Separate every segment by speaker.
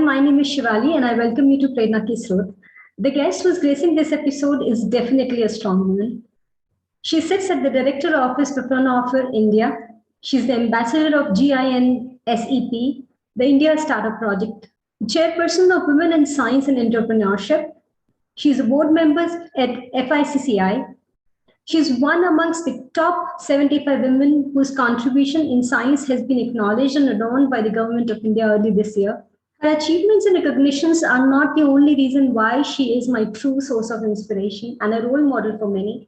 Speaker 1: my name is Shivali and I welcome you to Prerna Ke Srot. The guest who's gracing this episode is definitely a strong woman. She sits at the Director Office for Fraunhofer, India. She's the Ambassador of GINSEP, the India Startup Project, Chairperson of Women in Science and Entrepreneurship. She's a board member at FICCI. She's one amongst the top 75 women whose contribution in science has been acknowledged and adorned by the Government of India early this year. Her achievements and recognitions are not the only reason why she is my true source of inspiration and a role model for many.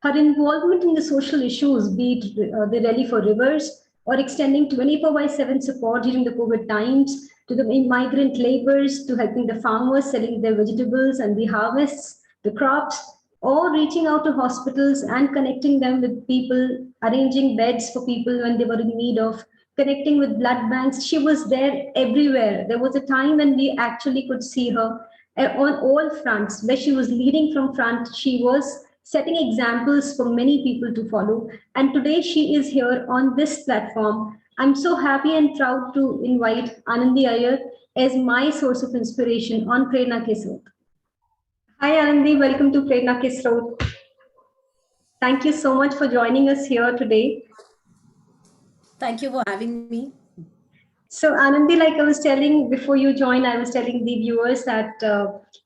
Speaker 1: Her involvement in the social issues, be it the Rally for Rivers or extending 24 by 7 support during the COVID times to the migrant laborers, to helping the farmers selling their vegetables and the harvests, the crops, or reaching out to hospitals and connecting them with people, arranging beds for people when they were in need of, connecting with blood banks. She was there everywhere. There was a time when we actually could see her on all fronts, where she was leading from front. She was setting examples for many people to follow. And today she is here on this platform. I'm so happy and proud to invite Anandi Iyer as my source of inspiration on Prerna Ke Srot. Hi Anandi, welcome to Prerna Ke Srot. Thank you so much for joining us here today.
Speaker 2: Thank you for having me.
Speaker 1: So Anandi, like I was telling before you joined, I was telling the viewers that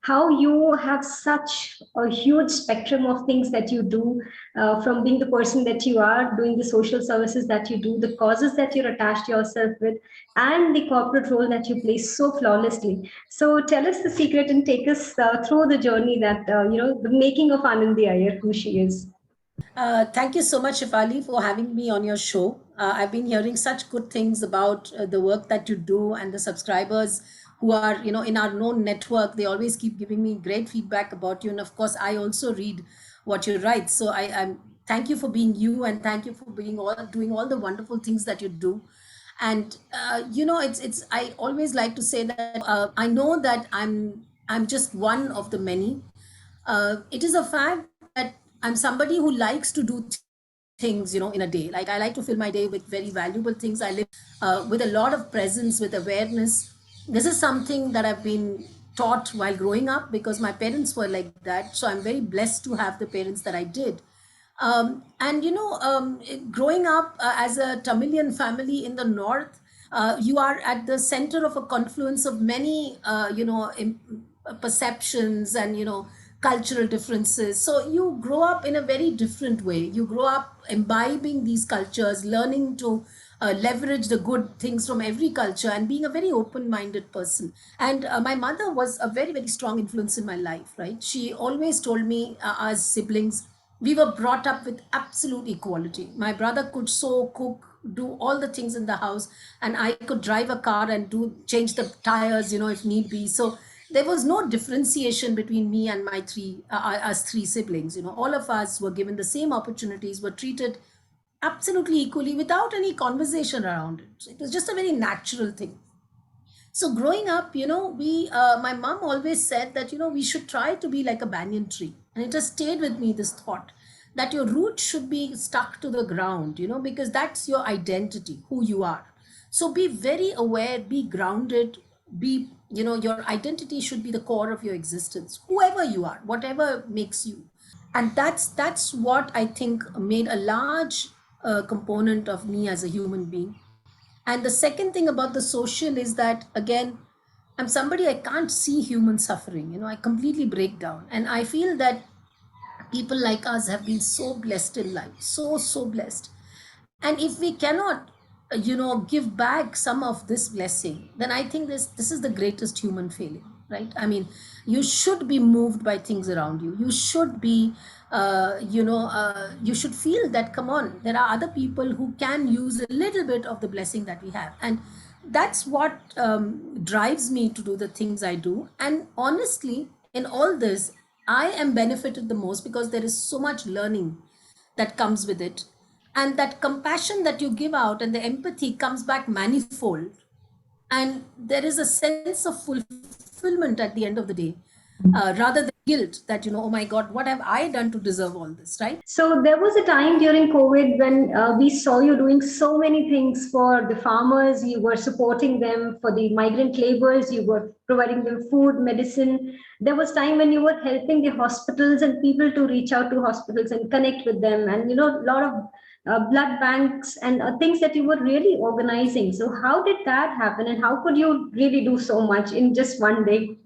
Speaker 1: how you have such a huge spectrum of things that you do, from being the person that you are, doing the social services that you do, the causes that you're attached yourself with, and the corporate role that you play so flawlessly. So tell us the secret and take us through the journey that, the making of Anandi Iyer, who she is.
Speaker 2: Thank you so much, Shifali, for having me on your show. I've been hearing such good things about the work that you do, and the subscribers who are, in our known network. They always keep giving me great feedback about you. And of course, I also read what you write. So I'm thank you for being you, and thank you for doing all the wonderful things that you do. And it's I always like to say that I know that I'm just one of the many. It is a fact that I'm somebody who likes to do things, in a day. Like, I like to fill my day with very valuable things. I live with a lot of presence, with awareness. This is something that I've been taught while growing up, because my parents were like that. So I'm very blessed to have the parents that I did. Growing up as a Tamilian family in the north, you are at the center of a confluence of many, perceptions and, cultural differences. So you grow up in a very different way. You grow up imbibing these cultures, learning to leverage the good things from every culture, and being a very open-minded person. And my mother was a very, very strong influence in my life, right? She always told me, as siblings, we were brought up with absolute equality. My brother could sew, cook, do all the things in the house, and I could drive a car and change the tires, if need be. So there was no differentiation between me and my us three siblings. All of us were given the same opportunities, were treated absolutely equally without any conversation around it. So it was just a very natural thing. So growing up, my mom always said that, we should try to be like a banyan tree. And it has stayed with me, this thought that your roots should be stuck to the ground, because that's your identity, who you are. So be very aware, be grounded, be, your identity should be the core of your existence, whoever you are, whatever makes you. And that's what I think made a large component of me as a human being. And the second thing about the social is that, again, I'm somebody, I can't see human suffering. I completely break down. And I feel that people like us have been so blessed in life, so blessed. And if we cannot, give back some of this blessing, then I think this is the greatest human failing, right? I mean, you should be moved by things around you. You should be, you should feel that, come on, there are other people who can use a little bit of the blessing that we have. And that's what drives me to do the things I do. And honestly, in all this, I am benefited the most because there is so much learning that comes with it. And that compassion that you give out and the empathy comes back manifold. And there is a sense of fulfillment at the end of the day, rather than guilt that, oh my God, what have I done to deserve all this, right?
Speaker 1: So there was a time during COVID when we saw you doing so many things for the farmers. You were supporting them, for the migrant laborers. You were providing them food, medicine. There was time when you were helping the hospitals and people to reach out to hospitals and connect with them, and a lot of blood banks and things that you were really organizing. So how did that happen, and how could you really do so much in just one day?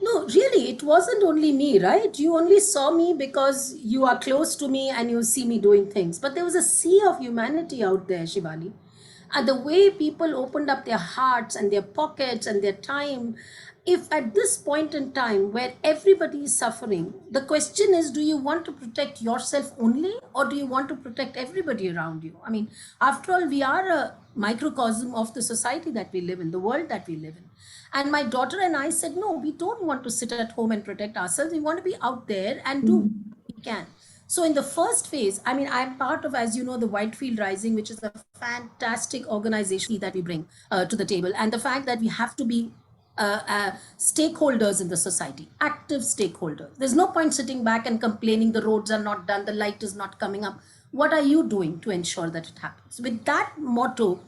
Speaker 2: No, really, it wasn't only me, right? You only saw me because you are close to me and you see me doing things. But there was a sea of humanity out there, Shivali. And the way people opened up their hearts and their pockets and their time, if at this point in time where everybody is suffering, the question is, do you want to protect yourself only, or do you want to protect everybody around you? I mean, after all, we are a microcosm of the society that we live in, the world that we live in. And my daughter and I said, no, we don't want to sit at home and protect ourselves. We want to be out there and do what we can. So in the first phase, I mean, I'm part of, as you know, the Whitefield Rising, which is a fantastic organization that we bring to the table. And the fact that we have to be stakeholders in the society, active stakeholders. There's no point sitting back and complaining the roads are not done, the light is not coming up. What are you doing to ensure that it happens? With that motto,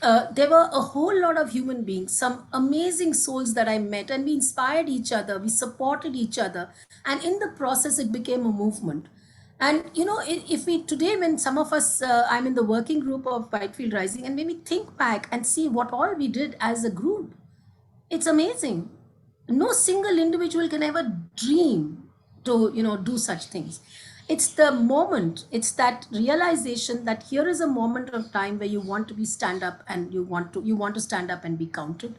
Speaker 2: there were a whole lot of human beings, some amazing souls that I met, and we inspired each other, we supported each other, and in the process, it became a movement. And if we today, when some of us, I'm in the working group of Whitefield Rising, and when we think back and see what all we did as a group, it's amazing. No single individual can ever dream to do such things. It's the moment, it's that realization that here is a moment of time where you want to be stand up, and you want to stand up and be counted.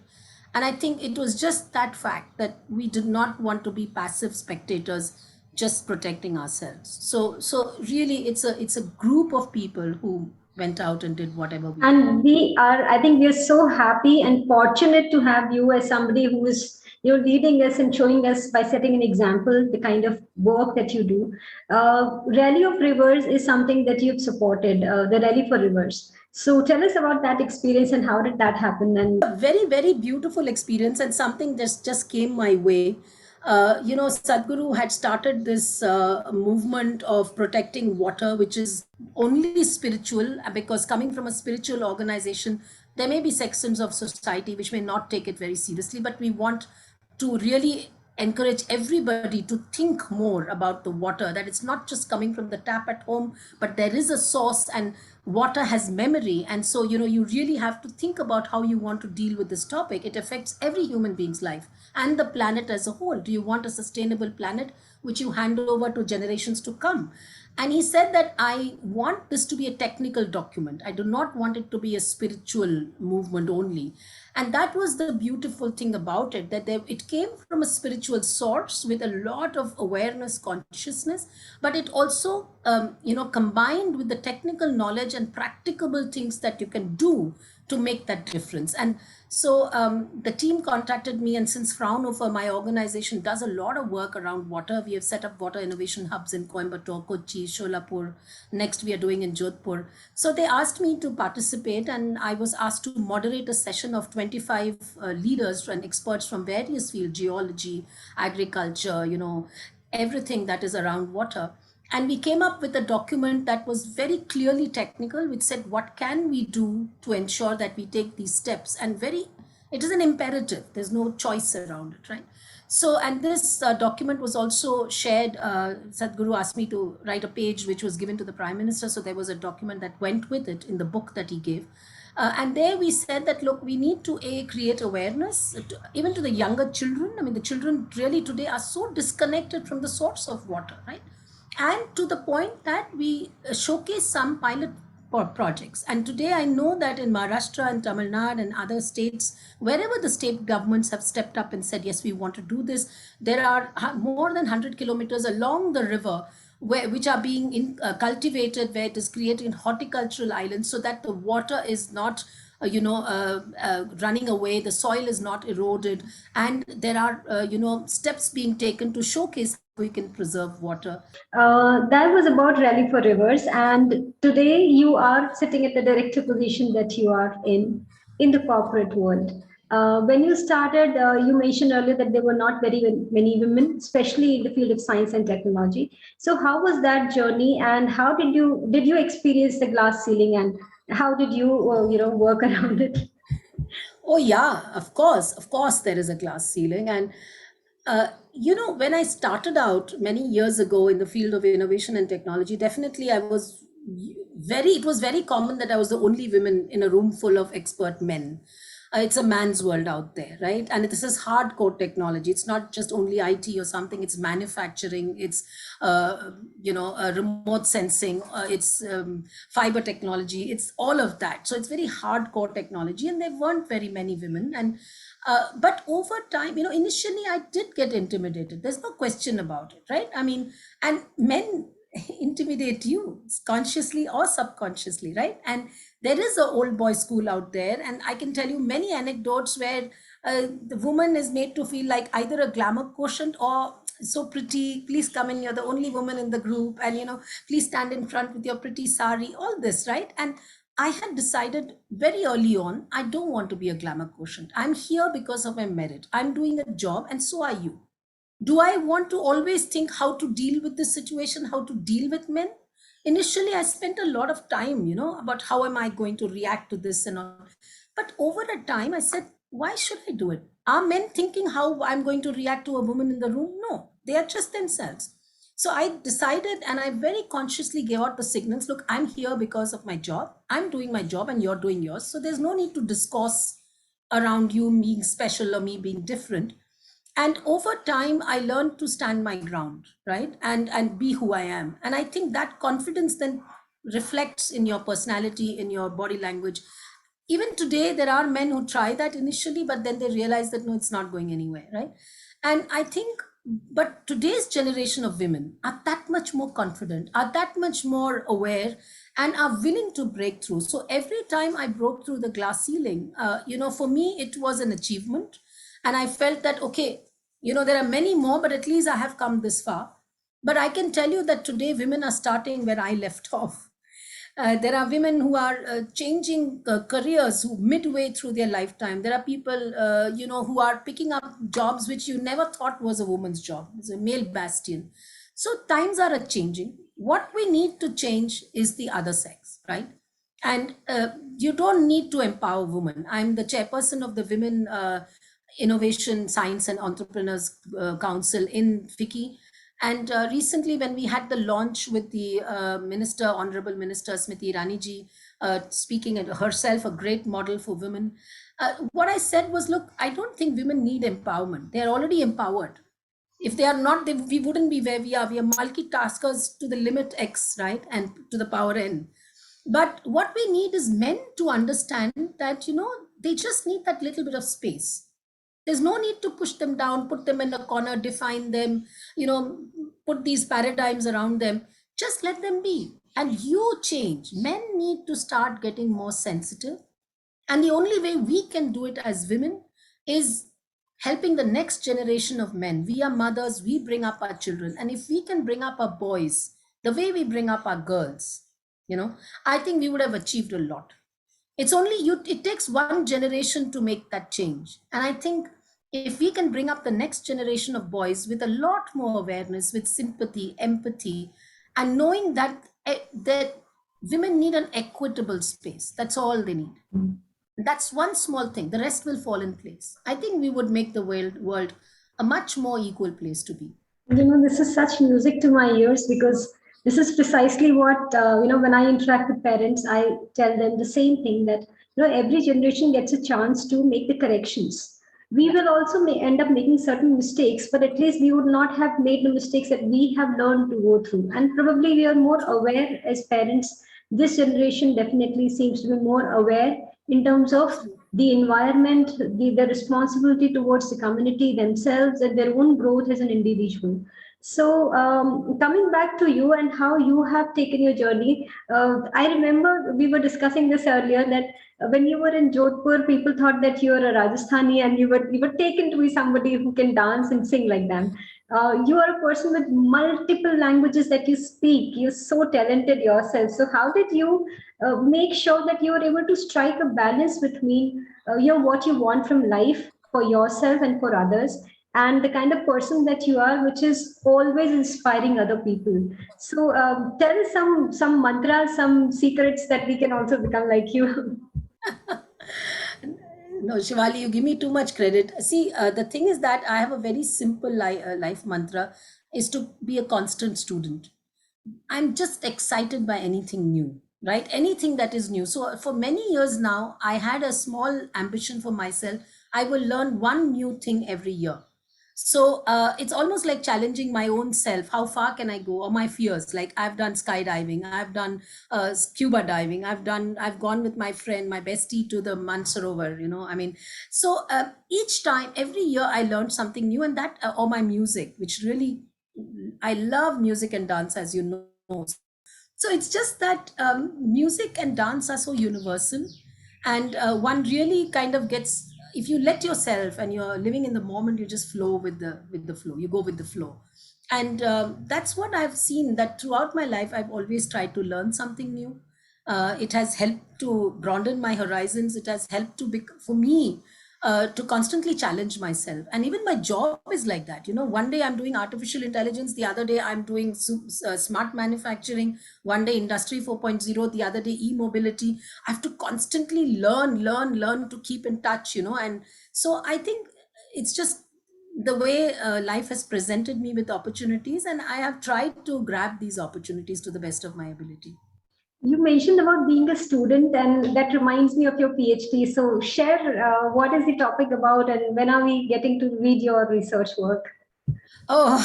Speaker 2: And I think it was just that fact that we did not want to be passive spectators, just protecting ourselves. So really, it's a group of people who went out and did whatever we did.
Speaker 1: And I think we are so happy and fortunate to have you as somebody who is, leading us and showing us by setting an example, the kind of work that you do. Rally of Rivers is something that you've supported, the Rally for Rivers. So tell us about that experience and how did that happen? And
Speaker 2: A very, very beautiful experience, and something just came my way. Sadhguru had started this movement of protecting water, which is only spiritual, because coming from a spiritual organization, there may be sections of society which may not take it very seriously, but we want to really encourage everybody to think more about the water, that it's not just coming from the tap at home, but there is a source, and water has memory. And so you really have to think about how you want to deal with this topic. It affects every human being's life and the planet as a whole. Do you want a sustainable planet which you hand over to generations to come? And he said that I want this to be a technical document. I do not want it to be a spiritual movement only. And that was the beautiful thing about it, that it came from a spiritual source with a lot of awareness, consciousness, but it also, combined with the technical knowledge and practicable things that you can do to make that difference. And so the team contacted me, and since Fraunhofer, my organization, does a lot of work around water, we have set up water innovation hubs in Coimbatore, Kochi, Sholapur. Next, we are doing in Jodhpur. So they asked me to participate, and I was asked to moderate a session of 25 leaders and experts from various fields: geology, agriculture, everything that is around water. And we came up with a document that was very clearly technical, which said, what can we do to ensure that we take these steps? And it is an imperative. There's no choice around it, right? So, and this document was also shared. Sadhguru asked me to write a page which was given to the Prime Minister. So there was a document that went with it in the book that he gave. And there we said that, look, we need to create awareness, even to the younger children. I mean, the children really today are so disconnected from the source of water, right? And to the point that we showcase some pilot projects. And today I know that in Maharashtra and Tamil Nadu and other states, wherever the state governments have stepped up and said, yes, we want to do this, there are more than 100 kilometers along the river which are being cultivated, where it is creating horticultural islands, so that the water is not running away, the soil is not eroded, and there are steps being taken to showcase how we can preserve water.
Speaker 1: that was about Rally for Rivers. And today you are sitting at the director position that you are in the corporate world. When you started, you mentioned earlier that there were not very many women, especially in the field of science and technology. So how was that journey, and how did you experience the glass ceiling, and how did you work around it?
Speaker 2: Oh yeah, of course, there is a glass ceiling. And when I started out many years ago in the field of innovation and technology, definitely it was very common that I was the only woman in a room full of expert men. It's a man's world out there, right? And this is hardcore technology. It's not just only IT or something. It's manufacturing. It's remote sensing. It's fiber technology. It's all of that. So it's very hardcore technology, and there weren't very many women. And but over time, initially I did get intimidated. There's no question about it, right? I mean, and men intimidate you consciously or subconsciously, right? And there is a old boy school out there, and I can tell you many anecdotes where the woman is made to feel like either a glamour quotient or so pretty, please come in, you're the only woman in the group, and please stand in front with your pretty sari, all this, right? And I had decided very early on, I don't want to be a glamour quotient. I'm here because of my merit. I'm doing a job, and so are you. Do I want to always think how to deal with this situation, how to deal with men? Initially, I spent a lot of time, about how am I going to react to this and all. But over a time, I said, why should I do it? Are men thinking how I'm going to react to a woman in the room? No, they are just themselves. So I decided, and I very consciously gave out the signals, look, I'm here because of my job. I'm doing my job and you're doing yours. So there's no need to discourse around you being special or me being different. And over time I learned to stand my ground, right? And be who I am. And I think that confidence then reflects in your personality, in your body language. Even today there are men who try that initially, but then they realize that no, it's not going anywhere, right? And I think, but today's generation of women are that much more confident, are that much more aware, and are willing to break through. So every time I broke through the glass ceiling, for me it was an achievement. And I felt that, okay, there are many more, but at least I have come this far. But I can tell you that today women are starting where I left off. There are women who are changing careers who midway through their lifetime. There are people, who are picking up jobs which you never thought was a woman's job. It's a male bastion. So times are changing. What we need to change is the other sex, right? And you don't need to empower women. I'm the chairperson of the Women Innovation, Science and Entrepreneurs Council in FICCI. And recently, when we had the launch with the Honorable Minister Smriti Irani ji, speaking at herself, a great model for women, what I said was, look, I don't think women need empowerment. They are already empowered. If they are not, we wouldn't be where we are. We are multitaskers to the limit X, right? And to the power N. But what we need is men to understand that, they just need that little bit of space. There's no need to push them down, put them in a corner, define them, put these paradigms around them. Just let them be. And you change. Men need to start getting more sensitive. And the only way we can do it as women is helping the next generation of men. We are mothers, we bring up our children. And if we can bring up our boys the way we bring up our girls, I think we would have achieved a lot. It takes one generation to make that change. And I think if we can bring up the next generation of boys with a lot more awareness, with sympathy, empathy, and knowing that women need an equitable space, that's all they need. That's one small thing. The rest will fall in place. I think we would make the world a much more equal place to be.
Speaker 1: This is such music to my ears, because this is precisely what, when I interact with parents, I tell them the same thing, that, every generation gets a chance to make the corrections. We will also end up making certain mistakes, but at least we would not have made the mistakes that we have learned to go through. And probably we are more aware as parents. This generation definitely seems to be more aware in terms of the environment, the responsibility towards the community themselves, and their own growth as an individual. So, coming back to you and how you have taken your journey, I remember we were discussing this earlier, that when you were in Jodhpur, people thought that you were a Rajasthani, and you were taken to be somebody who can dance and sing like them. You are a person with multiple languages that you speak. You're so talented yourself. So, how did you make sure that you are able to strike a balance between what you want from life for yourself and for others, and the kind of person that you are, which is always inspiring other people? So tell us some mantras, some secrets that we can also become like you.
Speaker 2: No, Shivali, you give me too much credit. See, the thing is that I have a very simple life mantra is to be a constant student. I'm just excited by anything new, right? Anything that is new. So for many years now, I had a small ambition for myself. I will learn one new thing every year. So it's almost like challenging my own self. How far can I go? Or my fears. Like I've done skydiving, I've done scuba diving, I've gone with my friend, my bestie to the Mansarovar. I mean, so each time, every year, I learned something new, and that or my music, which really I love music and dance, as you know. So it's just that music and dance are so universal, and one really kind of gets, if you let yourself and you're living in the moment, you just flow with the flow. You go with the flow, and that's what I've seen. That throughout my life, I've always tried to learn something new. It has helped to broaden my horizons. It has helped for me to constantly challenge myself. And even my job is like that. One day I'm doing artificial intelligence, the other day I'm doing smart manufacturing, one day industry 4.0, the other day e-mobility. I have to constantly learn to keep in touch, and so I think it's just the way life has presented me with opportunities, and I have tried to grab these opportunities to the best of my ability.
Speaker 1: You mentioned about being a student, and that reminds me of your PhD. So, share what is the topic about, and when are we getting to read your research work?
Speaker 2: Oh,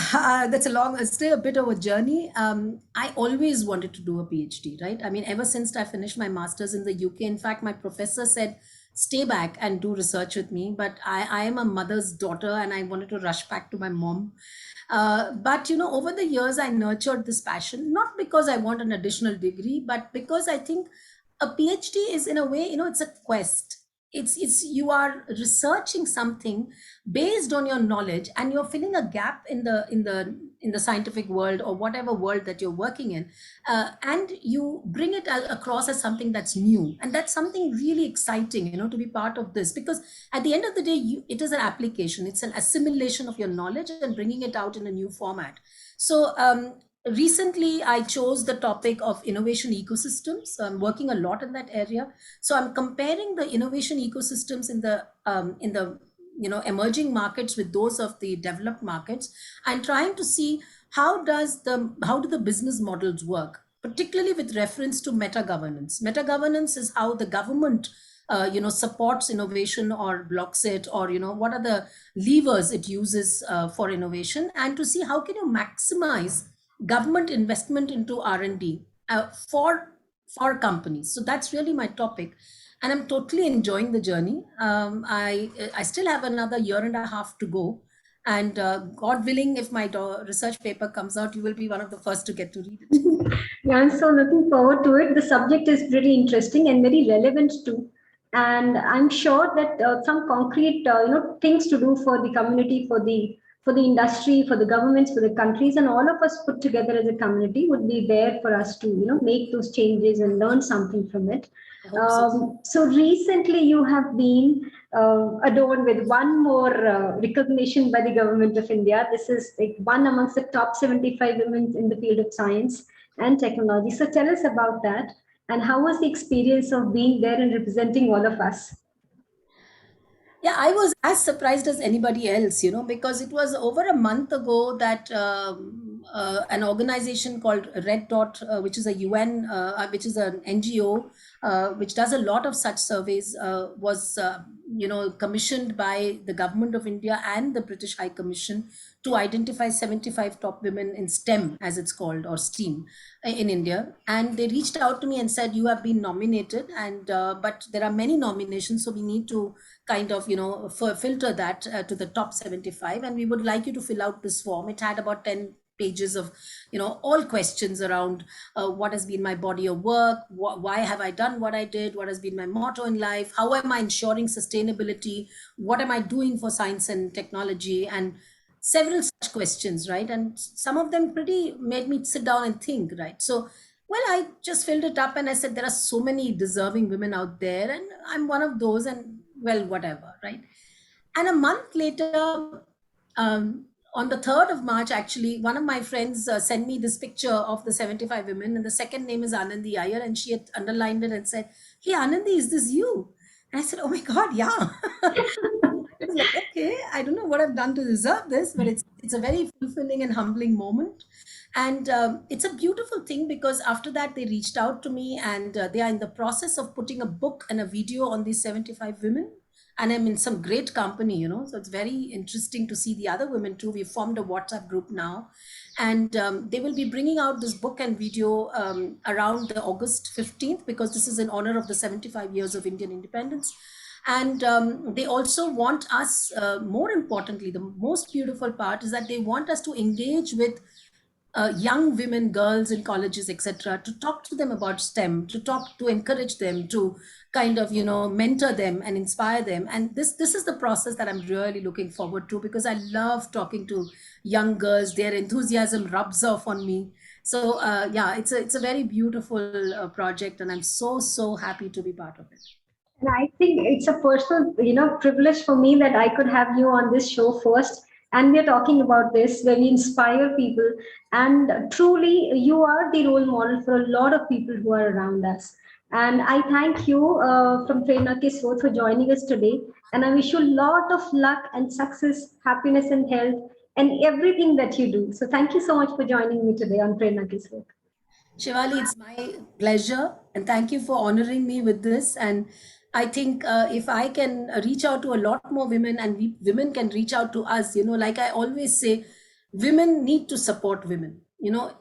Speaker 2: that's still a bit of a journey. I always wanted to do a PhD, right? I mean, ever since I finished my master's in the UK, in fact, my professor said, stay back and do research with me. But I am a mother's daughter and I wanted to rush back to my mom. But, over the years, I nurtured this passion, not because I want an additional degree, but because I think a PhD is, in a way, it's a quest. It's you are researching something based on your knowledge, and you're filling a gap in the scientific world or whatever world that you're working in, and you bring it across as something that's new, and that's something really exciting, to be part of this, because at the end of the day, it is an application, it's an assimilation of your knowledge and bringing it out in a new format. So recently I chose the topic of innovation ecosystems, so I'm working a lot in that area. So I'm comparing the innovation ecosystems in the emerging markets with those of the developed markets, and trying to see how do the business models work, particularly with reference to meta governance. Meta governance is how the government supports innovation or blocks it, or what are the levers it uses for innovation, and to see how can you maximize government investment into R&D for companies. So that's really my topic, and I'm totally enjoying the journey. I still have another year and a half to go, and God willing, if my research paper comes out, you will be one of the first to get to read it.
Speaker 1: Yeah, I'm so looking forward to it. The subject is pretty interesting and very relevant too. And I'm sure that some concrete, things to do for the community, for the industry, for the governments, for the countries, and all of us put together as a community would be there for us to, make those changes and learn something from it.
Speaker 2: I hope so.
Speaker 1: So recently, you have been adorned with one more recognition by the government of India. This is like one amongst the top 75 women in the field of science and technology. So tell us about that, and how was the experience of being there and representing all of us?
Speaker 2: Yeah, I was as surprised as anybody else, because it was over a month ago that an organization called Red Dot, which is a UN, which is an NGO, which does a lot of such surveys, was commissioned by the government of India and the British High Commission to identify 75 top women in STEM, as it's called, or STEAM, in India. And they reached out to me and said, you have been nominated, and but there are many nominations, so we need to kind of filter that to the top 75, and we would like you to fill out this form. It had about 10 pages of all questions around what has been my body of work, why have I done what I did, what has been my motto in life, how am I ensuring sustainability, what am I doing for science and technology, and several such questions, right? And some of them pretty made me sit down and think, right? So well, I just filled it up and I said, there are so many deserving women out there, and I'm one of those, and well, whatever, right? And a month later, on the 3rd of March, actually, one of my friends sent me this picture of the 75 women, and the second name is Anandi Iyer, and she had underlined it and said, hey, Anandi, is this you? And I said, oh my God, yeah. I was like, okay, I don't know what I've done to deserve this, but it's a very fulfilling and humbling moment. And it's a beautiful thing because after that, they reached out to me and they are in the process of putting a book and a video on these 75 women. And I'm in some great company, so it's very interesting to see the other women too. We've formed a WhatsApp group now, and they will be bringing out this book and video around the August 15th, because this is in honor of the 75 years of Indian independence. And they also want us, more importantly, the most beautiful part is that they want us to engage with young women, girls in colleges, etc., to talk to them about STEM, to encourage them, to kind of mentor them and inspire them. And this is the process that I'm really looking forward to, because I love talking to young girls. Their enthusiasm rubs off on me. So yeah, it's a very beautiful project, and I'm so happy to be part of it.
Speaker 1: And I think it's a personal, privilege for me that I could have you on this show first. And we're talking about this where we inspire people. And truly, you are the role model for a lot of people who are around us. And I thank you from Prerna Ke Srot for joining us today. And I wish you a lot of luck and success, happiness and health, and everything that you do. So thank you so much for joining me today on Prerna Ke Srot.
Speaker 2: Shivali, it's my pleasure, and thank you for honoring me with this. And I think if I can reach out to a lot more women, and women can reach out to us, like I always say, women need to support women.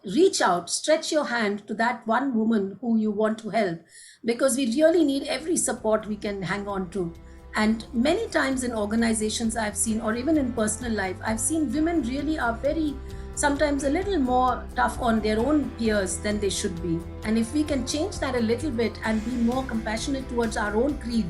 Speaker 2: Reach out, stretch your hand to that one woman who you want to help, because we really need every support we can hang on to. And many times in organizations I've seen, or even in personal life, I've seen women really are very, sometimes a little more tough on their own peers than they should be. And if we can change that a little bit and be more compassionate towards our own creed,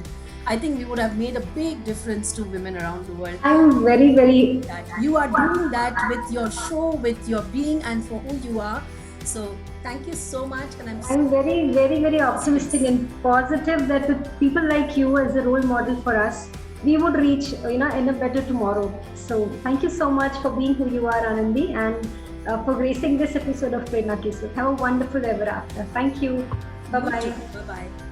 Speaker 2: I think we would have made a big difference to women around the world.
Speaker 1: I'm very, very.
Speaker 2: You are doing that with your show, with your being, and for who you are. So thank you so much. And
Speaker 1: I'm very, very, very optimistic and positive that with people like you as a role model for us, we would reach, in a better tomorrow. So thank you so much for being who you are, Anandi, and for gracing this episode of Prerna Ke Srot. Have a wonderful ever after. Thank you. Bye-bye.
Speaker 2: Bye-bye.